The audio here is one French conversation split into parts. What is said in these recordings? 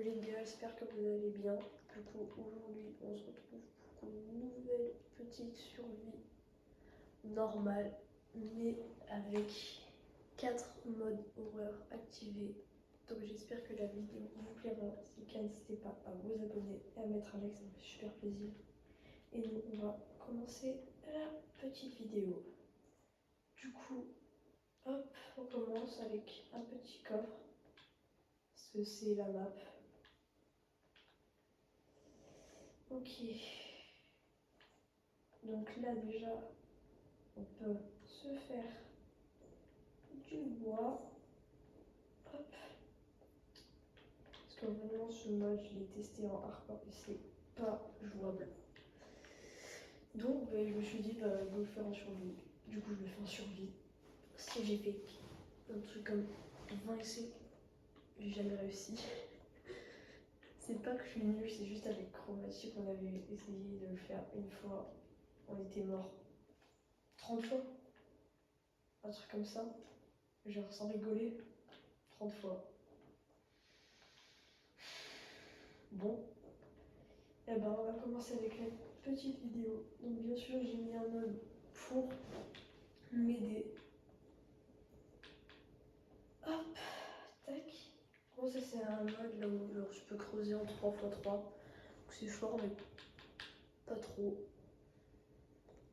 les gars, j'espère que vous allez bien. Du coup, aujourd'hui, on se retrouve pour une nouvelle petite survie normale, mais avec 4 modes horreur activés. Donc j'espère que la vidéo vous plaira. Si c'est le cas, n'hésitez pas à vous abonner et à mettre un like, ça me fait super plaisir. Et nous, on va commencer la petite vidéo. Du coup, hop, on commence avec un petit coffre, parce que c'est la map. Ok, donc là déjà on peut se faire du bois. Hop. Parce que vraiment ce mode je l'ai testé en hardcore et c'est pas jouable. Donc je me suis dit je vais le faire en survie. Du coup je le fais en survie. Si j'ai fait un truc comme 20 essais, j'ai jamais réussi. C'est pas que je suis nulle, c'est juste avec Chromatique on avait essayé de le faire une fois. On était mort 30 fois. Un truc comme ça. Genre sans rigoler. 30 fois. Bon. Eh ben on va commencer avec la petite vidéo. Donc bien sûr j'ai mis un mode pour m'aider. Hop, tac. Bon ça c'est un mode là où genre, je peux creuser en 3x3. Donc c'est fort mais pas trop.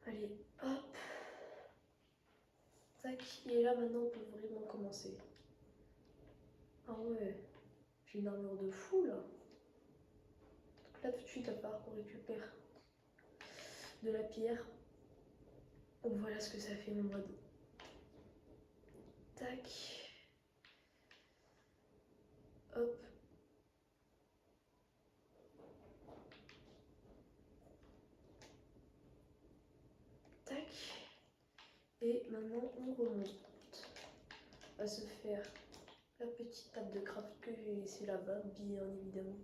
Allez, hop. Tac. Et là maintenant on peut vraiment commencer. Ah ouais, j'ai une armure de fou là. Donc là tout de suite à part qu'on récupère de la pierre. Donc voilà ce que ça fait mon mode. Tac. Hop. Tac. Et maintenant on remonte. On va se faire la petite table de craft que j'ai laissée là-bas, bien évidemment.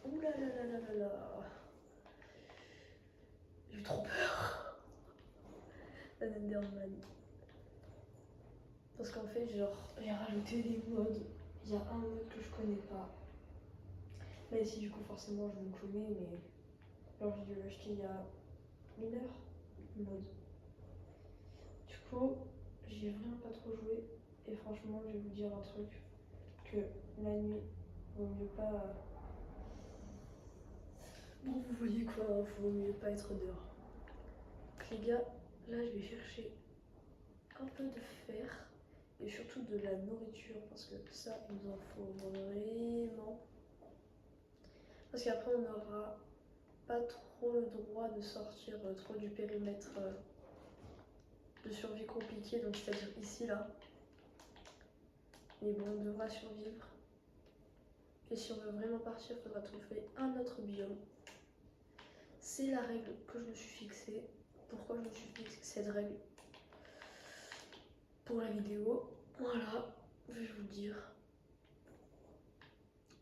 Ouh là là là là là là. J'ai trop peur. Un Enderman. Parce qu'en fait, genre, j'ai rajouté des modes. Il y a un mode que je connais pas. Là ici, du coup, forcément, je me connais, mais genre, j'ai dû l'acheter il y a 1 heure, le mode. Du coup, j'ai vraiment pas trop joué. Et franchement, je vais vous dire un truc, que la nuit, vaut mieux pas... Bon, vous voyez quoi, hein, vaut mieux pas être dehors. Donc les gars, là, je vais chercher un peu de fer et surtout de la nourriture parce que ça, il nous en faut vraiment. Parce qu'après, on n'aura pas trop le droit de sortir trop du périmètre de survie compliqué, donc c'est-à-dire ici, là. Mais bon, on devra survivre. Et si on veut vraiment partir, il faudra trouver un autre biome. C'est la règle que je me suis fixée. Pourquoi je me suis fixé cette règle? Pour la vidéo, voilà, je vais vous le dire.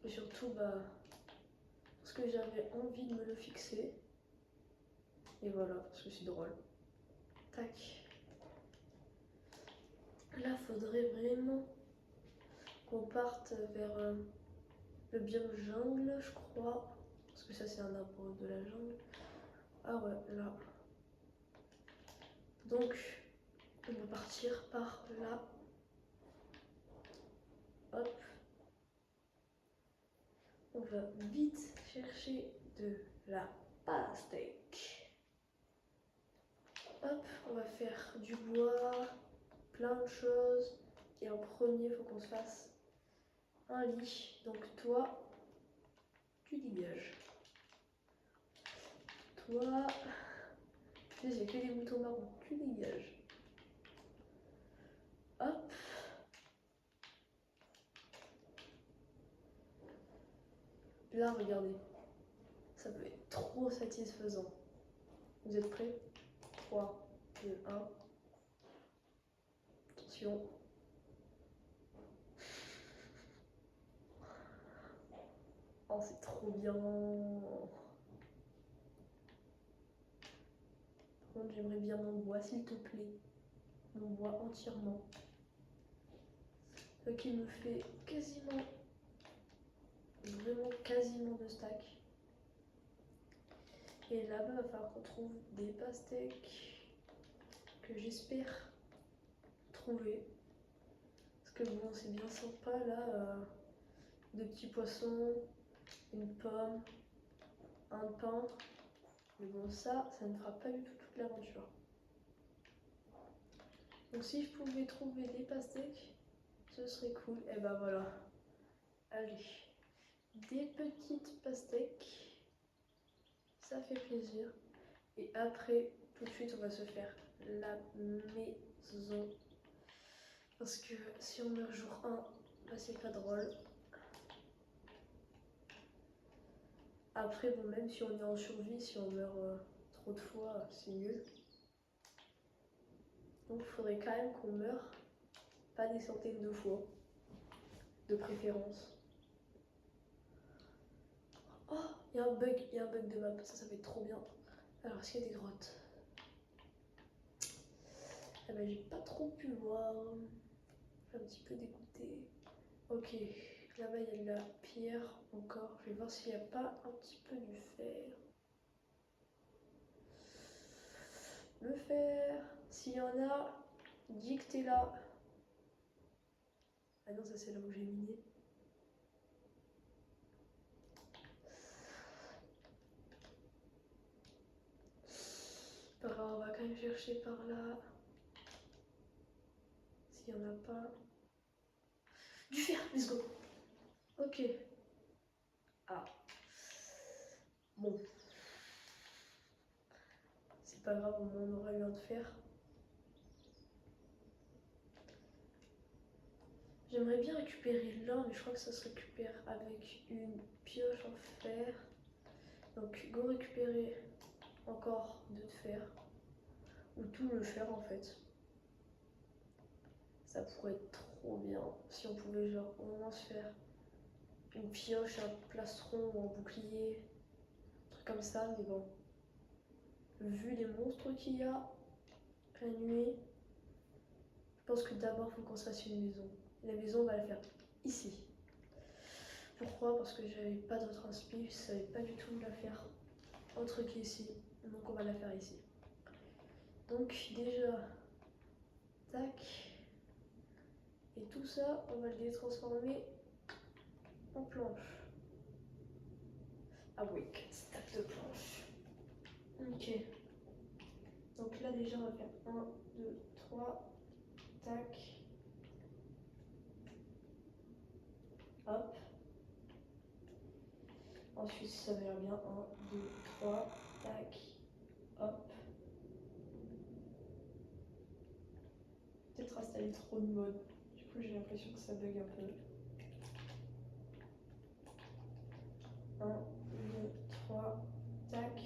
Et surtout, parce que j'avais envie de me le fixer. Et voilà, parce que c'est drôle. Tac. Là, faudrait vraiment qu'on parte vers le biome jungle, je crois. Parce que ça, c'est un arbre de la jungle. Ah ouais, là. Donc, on va partir par là. Hop. On va vite chercher de la pastèque. Hop, on va faire du bois, plein de choses. Et en premier, il faut qu'on se fasse un lit. Donc toi, tu dégages. Toi, tu sais, il n'y a que des boutons marrons, tu dégages. Hop. Là, regardez. Ça peut être trop satisfaisant. Vous êtes prêts? 3, 2, 1. Attention. Oh, c'est trop bien. contre, j'aimerais bien mon bois, s'il te plaît. Mon bois entièrement. Ce qui me fait quasiment, vraiment quasiment de stack. Et là-bas, il va falloir qu'on trouve des pastèques que j'espère trouver. Parce que bon, c'est bien sympa là, des petits poissons, une pomme, un pain. Mais bon, ça ne fera pas du tout toute l'aventure. Donc si je pouvais trouver des pastèques, ce serait cool. Et ben voilà. Allez. Des petites pastèques. Ça fait plaisir. Et après, tout de suite, on va se faire la maison. Parce que si on meurt jour 1, bah c'est pas drôle. Après, bon, même si on est en survie, si on meurt trop de fois, c'est nul. Donc il faudrait quand même qu'on meure pas des centaines de fois, de préférence. Oh, il y a un bug de map, ça va être trop bien. Alors, est-ce qu'il y a des grottes? Ah bah, j'ai pas trop pu voir. Je suis un petit peu dégoûtée. Ok, là-bas il y a de la pierre encore. Je vais voir s'il n'y a pas un petit peu du fer. Le fer, s'il y en a, dis que t'es là. Ah non, ça c'est là où j'ai miné. Pas grave, on va quand même chercher par là. S'il n'y en a pas. Du fer, let's go. Ok. Ah. Bon. C'est pas grave, au moins on aura eu un de fer. J'aimerais bien récupérer l'or, mais je crois que ça se récupère avec une pioche en fer. Donc go récupérer encore 2 de fer. Ou tout le fer en fait. Ça pourrait être trop bien si on pouvait genre au moins se faire une pioche, un plastron ou un bouclier. Un truc comme ça, mais bon. Vu les monstres qu'il y a la nuit, je pense que d'abord il faut qu'on se fasse une maison. La maison on va la faire ici. Pourquoi? Parce que j'avais pas d'autre inspi, je savais pas du tout la faire autre qu'ici. Donc on va la faire ici. Donc déjà, tac. Et tout ça, on va le transformer en planche. Ah oui, stack de planches. Ok. Donc là déjà on va faire 1, 2, 3, tac. Hop. Ensuite ça va bien. 1, 2, 3, tac. Hop. Peut-être installer trop de mode. Du coup j'ai l'impression que ça bug un peu. 1, 2, 3, tac.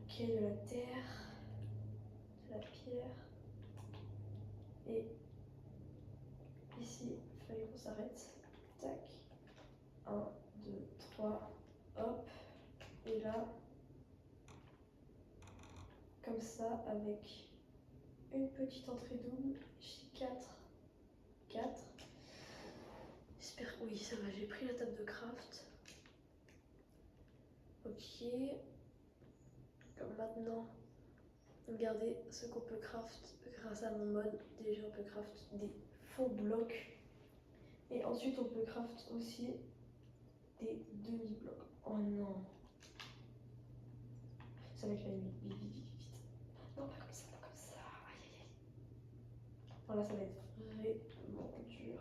Ok, de la terre, de la pierre. Et ici, il fallait qu'on s'arrête. Tac. 1, 2, 3, hop. Et là, comme ça, avec une petite entrée double. Ici 4, 4. J'espère que oui, ça va. J'ai pris la table de craft. Ok. Comme maintenant, regardez ce qu'on peut craft grâce à mon mode. Déjà, on peut craft des faux blocs. Et ensuite, on peut craft aussi des demi-blocs. Oh non. Ça va être la nuit. Vite, vite, vite, vite. Non, pas comme ça, pas comme ça. Aïe, aïe, aïe. Voilà, ça va être vraiment dur.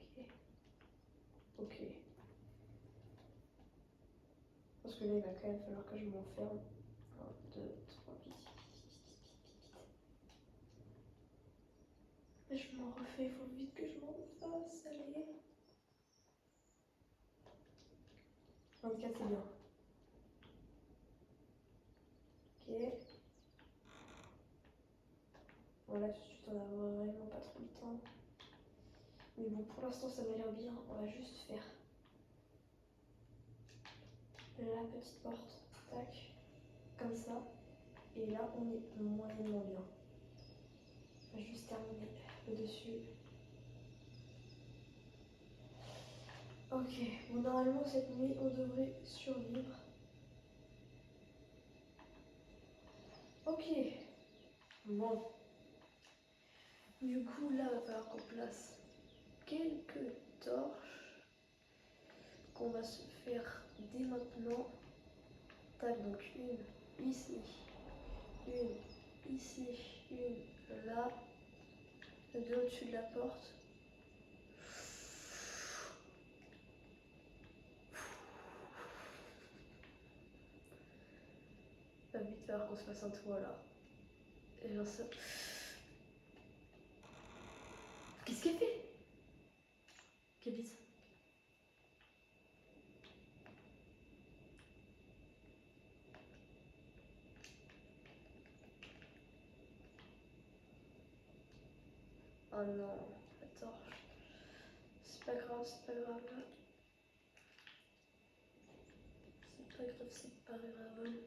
Ok. Ok. Parce que là, il va quand même falloir que je m'enferme. 1, 2, 3, vite, vite, vite, vite, vite. Je m'en refais, il faut vite que je m'en fasse. Allez. 24, c'est bien. Ok. Bon, là, tout de suite, on a vraiment pas trop le temps. Mais bon, pour l'instant, ça m'a l'air bien. On va juste faire la petite porte. Tac. Comme ça. Et là, on est moyennement bien. On va juste terminer le dessus. Ok. Bon, normalement, cette nuit, on devrait survivre. Ok. Bon. Du coup, là, il va falloir qu'on place quelques torches qu'on va se faire dès maintenant. Tac, donc une ici, une ici, une là, deux au-dessus de la porte. Va vite falloir qu'on se fasse un toit là. Et genre ça. Qu'est-ce qu'elle fait? Quelle bite. Oh non, la torche. C'est pas grave, c'est pas grave. C'est pas grave, c'est pas grave. Vite,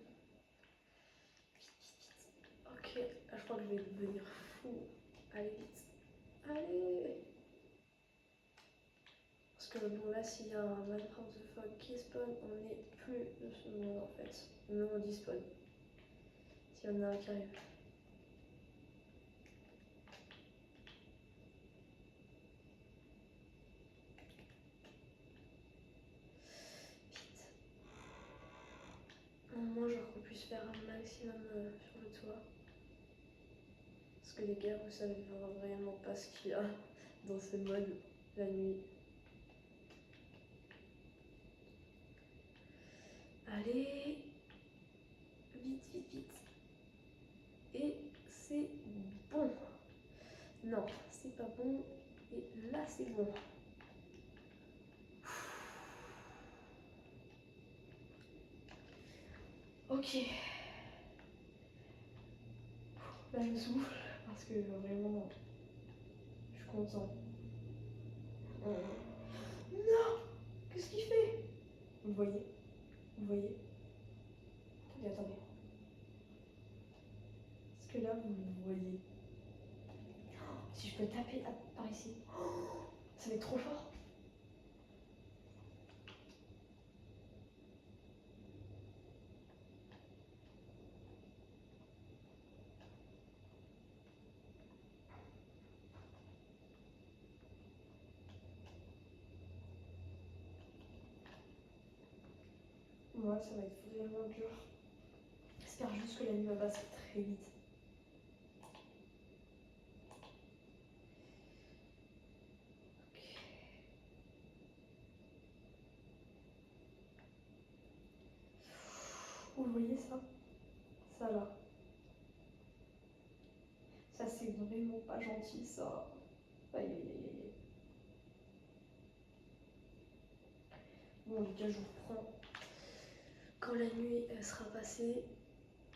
vite, vite. Ok, là, je crois que je vais devenir fou. Allez, vite. Allez! Parce que bon, là, s'il y a un Minecraft de Fog qui spawn, on n'est plus de ce monde en fait. Nous, on despawn. S'il y en a un qui arrive. Au moins, genre qu'on puisse faire un maximum sur le toit. Parce que les gars, vous savez vraiment pas ce qu'il y a dans ce mode la nuit. Allez! Vite, vite, vite. Et c'est bon. Non, c'est pas bon. Et là, c'est bon. Ok. Là, je souffle parce que vraiment, je suis content. Non! Qu'est-ce qu'il fait? Vous voyez? Vous voyez? Attendez, attendez. Est-ce que là, vous le voyez? Si je peux taper par ici, ça va être trop fort. Moi, ça va être vraiment dur. J'espère juste que la nuit va passer très vite. Ok. Vous voyez ça? Ça là. Ça, c'est vraiment pas gentil, ça. Aïe, aïe, aïe, aïe. Bon, les gars, je vous prends quand la nuit elle sera passée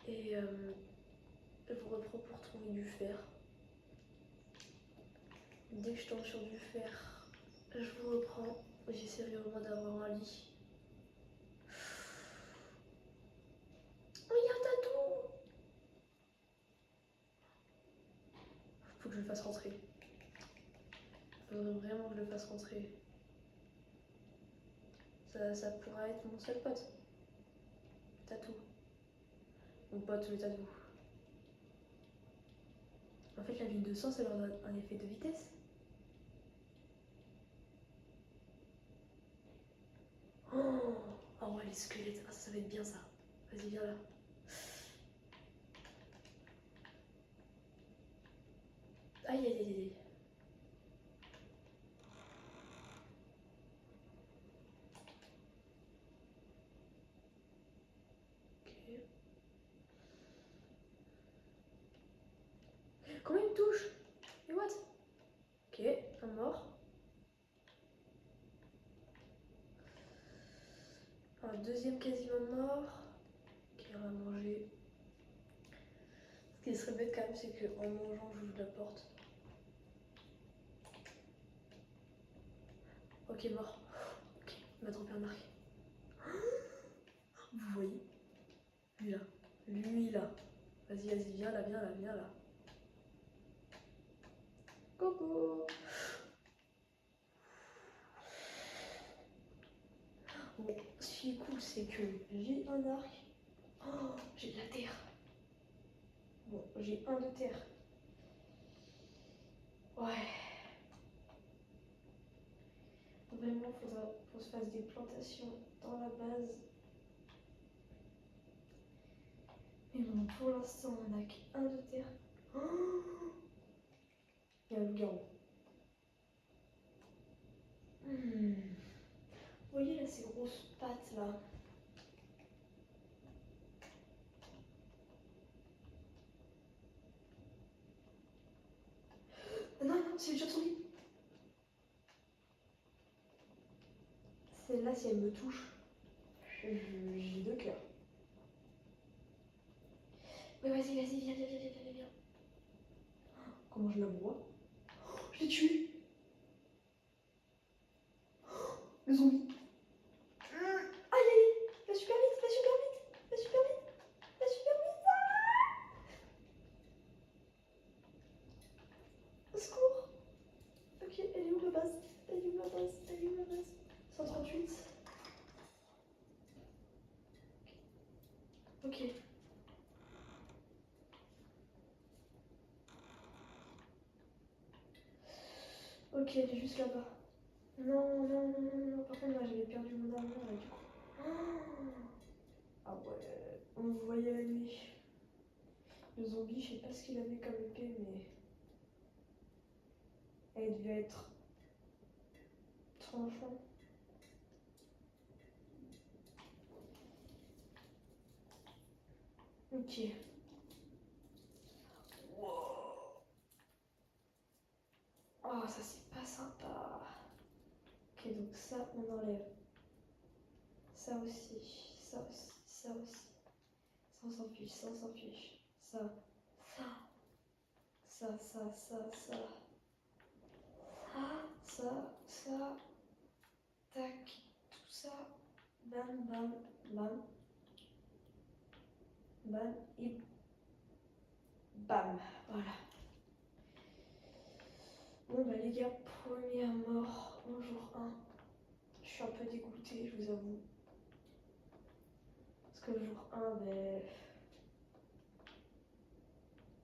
et je vous reprends pour trouver du fer. Dès que je tombe sur du fer, je vous reprends. J'essaierai au moins d'avoir un lit. Oh, il y a un tatou! Faut que je le fasse rentrer. Faudrait vraiment que je le fasse rentrer. Ça pourra être mon seul pote. Tatou. Mon pote le tatou. En fait, la ligne de sang, ça leur donne un effet de vitesse. Oh ouais, les squelettes. Ah, ça va être bien ça. Vas-y, viens là. Aïe, aïe, aïe, aïe. Ok. Combien il me touche? Mais what? Ok, un mort. Un deuxième quasiment mort. Ok, on va manger. Ce qui serait bête quand même, c'est qu'en mangeant, j'ouvre la porte. Ok, mort. Ok, il m'a trompé un arc. Vous voyez? Lui là. Lui là. Vas-y, vas-y, viens là, viens là, viens là. Coucou. Bon, ce qui est cool, c'est que j'ai un arc. Oh, j'ai de la terre. Bon, j'ai un de terre. Ouais. Vraiment, faudra qu'on se fasse des plantations dans la base. Mais bon, pour l'instant, on n'a qu'un de terre. Oh, il y a un loup-garou. Vous voyez là, ces grosses pattes là. Ah non, non, c'est une chauve-souris. Celle-là, si elle me touche, j'ai 2 cœurs. Mais vas-y, vas-y, viens, viens, viens, viens, viens, viens. Comment je la vois? Oh, je l'ai tué. Le zombie. Aïe, aïe, va super vite, va super vite, va super vite, va super vite. Au secours. Ok, elle est où ma base? Elle est où ma base? Elle est où ma base? 138. Ok. Ok, elle est juste là-bas. Non, non, non, non, non. Par contre, moi, j'avais perdu mon armure là, du coup. Ah ouais, on me voyait la nuit. Le zombie, je sais pas ce qu'il avait comme épée, mais elle devait être tranchant. Ok. Wow. Oh, ça c'est pas sympa. Ok, donc ça, on enlève. Ça aussi, ça aussi, ça aussi. Ça, on s'en fiche, ça, on s'en fiche. Ça, ça, ça, ça, ça, ça. Ça. Tac, tout ça. Bam, bam, bam. Bam, et bam. Voilà. Bon bah les gars, première mort en jour 1. Je suis un peu dégoûtée, je vous avoue. Parce que le jour 1, ben,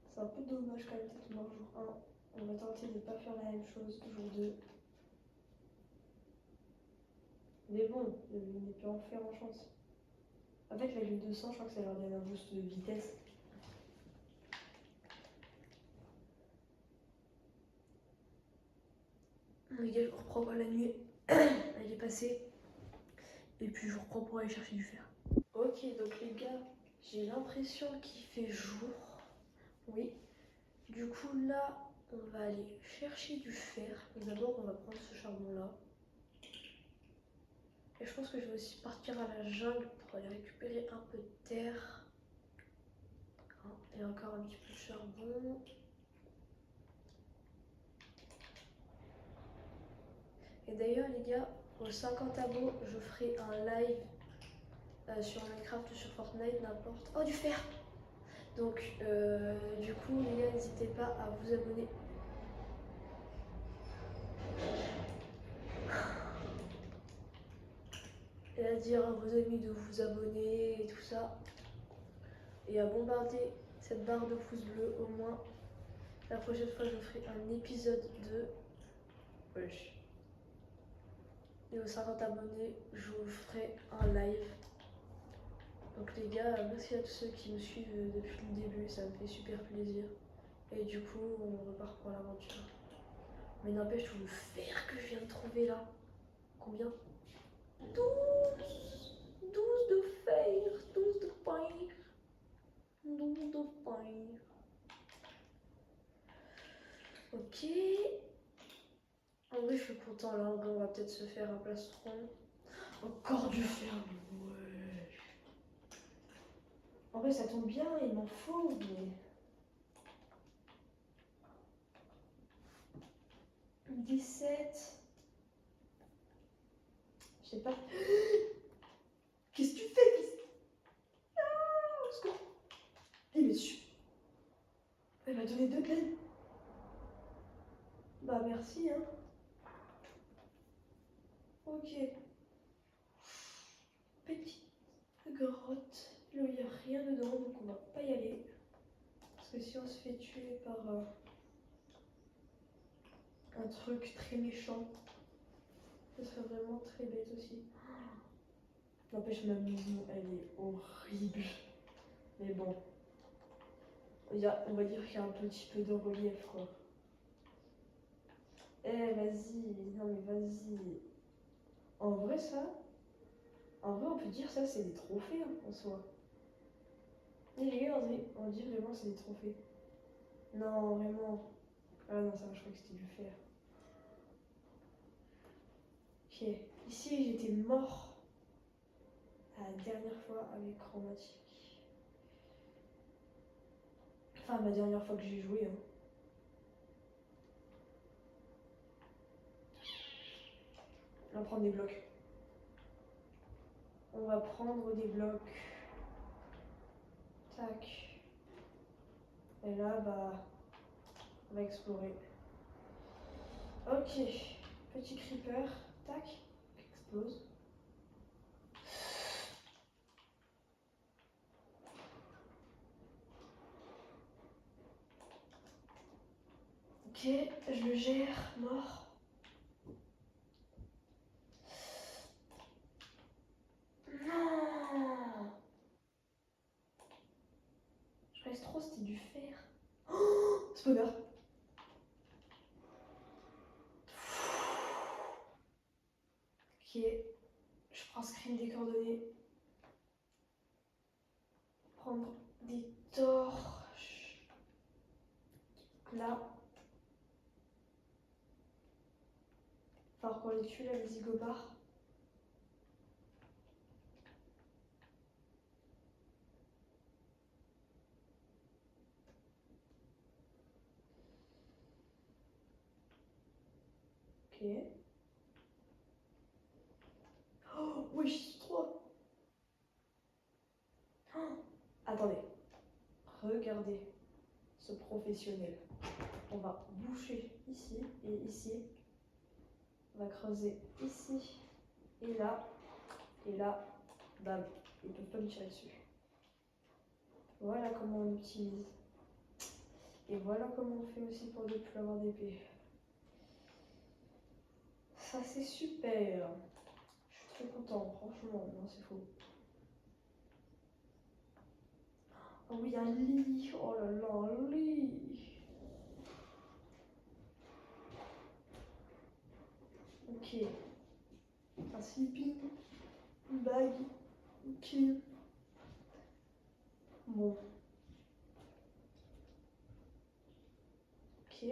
c'est un peu dommage quand même d'être mort jour 1. On va tenter de ne pas faire la même chose jour 2. Mais bon, une épée en fer en chance. En fait, avec le 200, je crois que ça leur donne un boost de vitesse. Les gars, je reprends pas la nuit. Elle est passée. Et puis je reprends pour aller chercher du fer. Ok, donc les gars, j'ai l'impression qu'il fait jour. Oui. Du coup, là, on va aller chercher du fer. D'abord, on va prendre ce charbon-là. Et je pense que je vais aussi partir à la jungle pour aller récupérer un peu de terre. Et encore un petit peu de charbon. Et d'ailleurs, les gars, aux 50 abos, je ferai un live sur Minecraft ou sur Fortnite, n'importe. Oh, du fer! Donc, du coup, les gars, n'hésitez pas à vous abonner. Et à dire à vos amis de vous abonner et tout ça. Et à bombarder cette barre de pouces bleus au moins. La prochaine fois, je ferai un épisode 2. Wesh. Et aux 50 abonnés, je vous ferai un live. Donc les gars, merci à tous ceux qui me suivent depuis le début, ça me fait super plaisir. Et du coup, on repart pour l'aventure. Mais n'empêche, tout le fer que je viens de trouver là. Combien? 12 de fer, 12 de pain. 12 de pain. Ok. En vrai, je suis content là. En vrai, on va peut-être se faire un plastron. Encore du fer, ouais. En vrai, ça tombe bien, il m'en faut, mais. 17. Je sais pas. Qu'est-ce que tu fais? Ah, au secours. Il est dessus. Elle m'a donné 2 peines. Bah merci hein. Ok. Petite grotte. Là, il n'y a rien dedans, donc on va pas y aller. Parce que si on se fait tuer par un truc très méchant, ce serait vraiment très bête aussi. N'empêche, ma maison, elle est horrible. Mais bon, on va dire qu'il y a un petit peu de relief, quoi. Eh, vas-y, non mais vas-y. En vrai, on peut dire ça, c'est des trophées hein, en soi. Et les gars, on dit vraiment que c'est des trophées. Non, vraiment. Ah non, ça va, je crois que c'était du fer. Ok, ici j'étais mort la dernière fois avec Chromatique. Enfin, la dernière fois que j'ai joué. Hein. On va prendre des blocs. On va prendre des blocs. Tac. Et là, bah, on va explorer. Ok, petit creeper. Tac, explose. Ok, je le gère, mort. Non. Je reste trop, c'était du fer. Oh, spawner. Ok, je prends screen des coordonnées. Prendre des torches. Là. Enfin, qu'on les tue là, les zigomards. Ok. Oh, oui, je suis trop. Oh, attendez. Regardez ce professionnel. On va boucher ici et ici. On va creuser ici et là. Et là, bam. Ils ne peuvent pas me tirer dessus. Voilà comment on utilise. Et voilà comment on fait aussi pour ne plus avoir d'épée. Ça c'est super. Je suis très content, franchement. Non, c'est faux. Oh oui, un lit. Oh là là, un lit. Ok. Un sleeping. Une bague. Ok. Bon. Ok.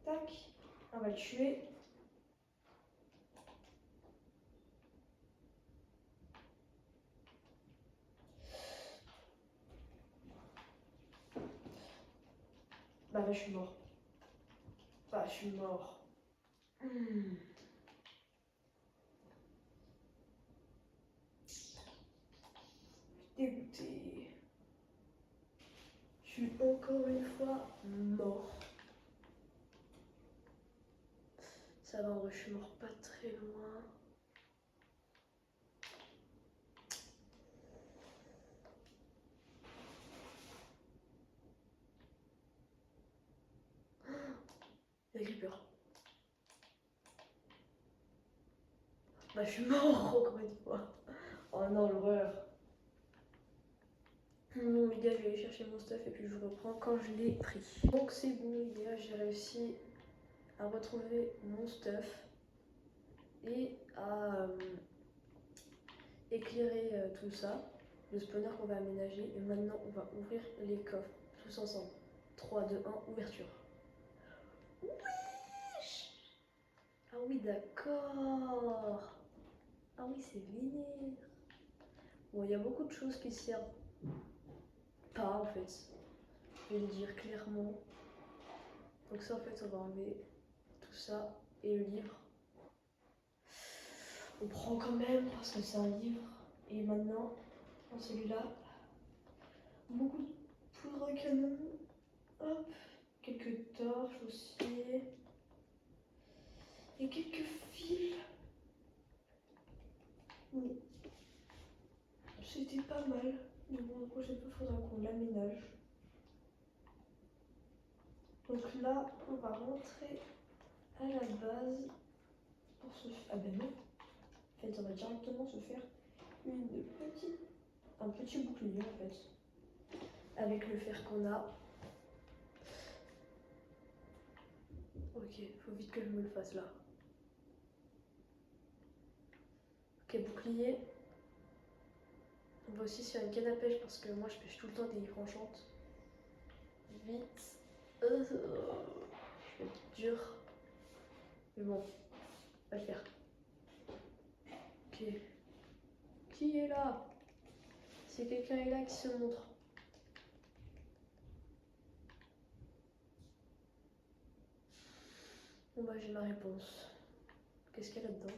Tac. On va le tuer. Bah là, je suis mort. Bah, je suis mort. Dégoûté. Je suis encore une fois mort. Ça va, en vrai, je suis mort pas très loin. Il y a Creeper. Bah, je suis mort encore une fois. Oh non, l'horreur. Bon, les gars, je vais aller chercher mon stuff et puis je vous reprends quand je l'ai pris. Donc, c'est bon, les gars, j'ai réussi à retrouver mon stuff et à éclairer tout ça, le spawner qu'on va aménager. Et maintenant, on va ouvrir les coffres tous ensemble. 3, 2, 1, ouverture. Wesh! Ah oui, d'accord. Ah oui, c'est vénère. Bon, il y a beaucoup de choses qui servent pas en fait. Je vais le dire clairement. Donc ça en fait on va enlever tout ça et le livre. On prend quand même parce que c'est un livre. Et maintenant, dans celui-là, beaucoup de poudre à canon. Hop, quelques torches aussi. Et quelques fils. Bon, c'était pas mal. Mais bon, la prochaine fois, il faudra qu'on l'aménage. Donc là, on va rentrer à la base pour se faire. Ah ben non. En fait, on va directement se faire un petit bouclier en fait. Avec le fer qu'on a. Ok, faut vite que je me le fasse là. Ok, bouclier. On va aussi se faire une canne à pêche parce que moi je pêche tout le temps des livres enchantes. Vite. Je vais être dur. Mais bon, on va le faire. Ok. Qui est là? Si quelqu'un est là, qui se montre. Bon bah j'ai ma réponse. Qu'est-ce qu'il y a là-dedans?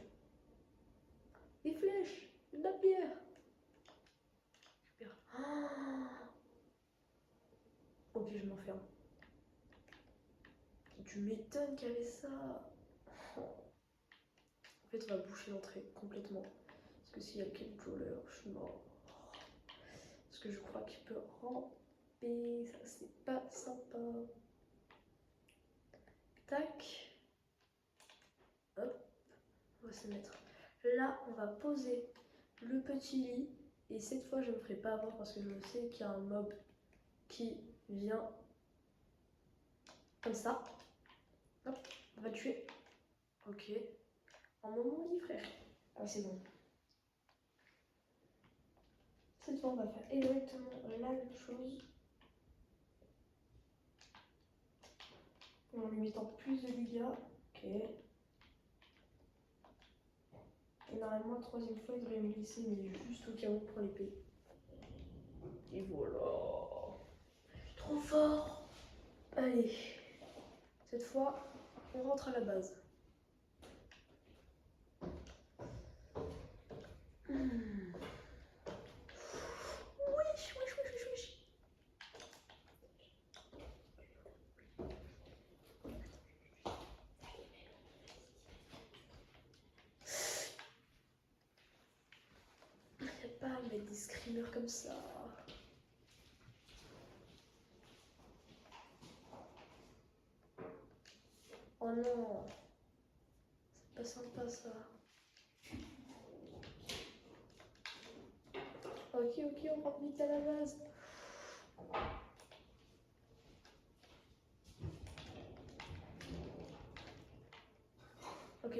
Des flèches, de la pierre. Super. Ok, je m'enferme. Tu m'étonnes qu'il y avait ça. En fait, on va boucher l'entrée complètement. Parce que s'il y a le controller, je suis mort. Parce que je crois qu'il peut ramper. Ça, c'est pas sympa. Tac. Hop. On va se mettre là. On va poser le petit lit. Et cette fois, je ne me ferai pas avoir parce que je sais qu'il y a un mob qui vient comme ça. Hop. On va le tuer. Ok. En moment lit, frère. Ah, c'est bon. Cette fois, on va faire exactement la même chose. En lui mettant plus de dégâts. Ok. Et normalement, la troisième fois, il devrait me laisser, mais juste au cas où pour l'épée. Et voilà. Trop fort. Allez. Cette fois, on rentre à la base. Wesh, wesh, wesh, wesh. Il n'y a pas à mettre des screamers comme ça. Oh non. C'est pas sympa ça. Ok, ok, on rentre vite à la base. Ok.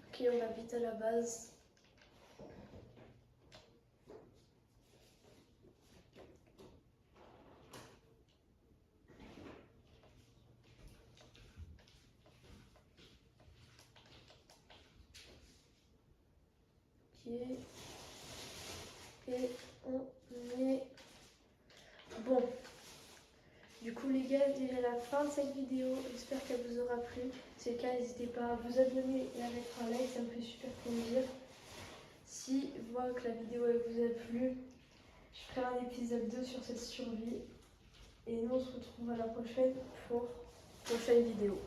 Ok, on va vite à la base. Ok. Et on est bon. Du coup les gars, c'est déjà la fin de cette vidéo. J'espère qu'elle vous aura plu. Si c'est le cas, n'hésitez pas à vous abonner et à mettre un like, ça me fait super plaisir. Si vous voyez que la vidéo elle vous a plu, je ferai un épisode 2 sur cette survie. Et nous on se retrouve à la prochaine pour une prochaine vidéo.